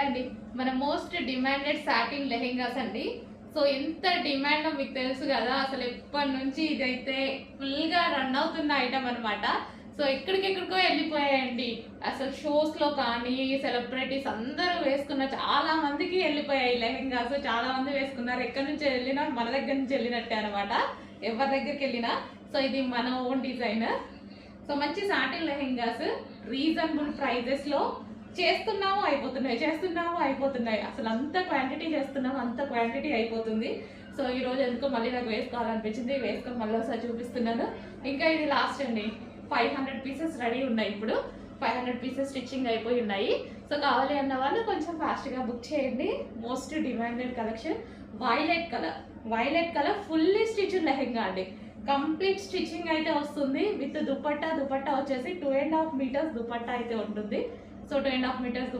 అండి మన most demanded satin lehengas అండి. సో ఎంత డిమాండ్ మీకు తెలుసు కదా, అసలు ఎప్పటి నుంచి ఇదైతే ఫుల్గా రన్ అవుతున్న ఐటమ్ అనమాట. సో ఎక్కడికెక్కడికో వెళ్ళిపోయాయండి. అసలు షోస్లో కానీ సెలబ్రిటీస్ అందరూ వేసుకున్న చాలా మందికి వెళ్ళిపోయాయి లెహెంగాస్. చాలా మంది వేసుకున్నారు. ఎక్కడి నుంచి వెళ్ళినా మన దగ్గర నుంచి వెళ్ళినట్టే అనమాట, ఎవరి దగ్గరికి వెళ్ళినా. సో ఇది మన ఓన్ డిజైన్. సో మంచి సాటిన్ లెహెంగాస్ రీజనబుల్ ప్రైజెస్లో చేస్తున్నాము అయిపోతున్నాయి. అసలు అంత క్వాంటిటీ చేస్తున్నాము, అంత క్వాంటిటీ అయిపోతుంది. సో ఈరోజు ఎందుకో మళ్ళీ నాకు వేసుకోవాలనిపించింది, వేసుకొని మళ్ళీ ఒకసారి చూపిస్తున్నాను. ఇంకా ఇది లాస్ట్ అండి. 500 పీసెస్ రెడీ ఉన్నాయి. ఇప్పుడు 500 పీసెస్ స్టిచ్చింగ్ అయిపోయి ఉన్నాయి. సో కావాలి అన్న వాళ్ళు కొంచెం ఫాస్ట్గా బుక్ చేయండి. Most demanded collection violet colour fully stitched lehenga అండి. కంప్లీట్ స్టిచ్చింగ్ అయితే వస్తుంది విత్ దుపట్టా వచ్చేసి 2.5 మీటర్స్ దుపట్టా అయితే ఉంటుంది. So 2.5 metres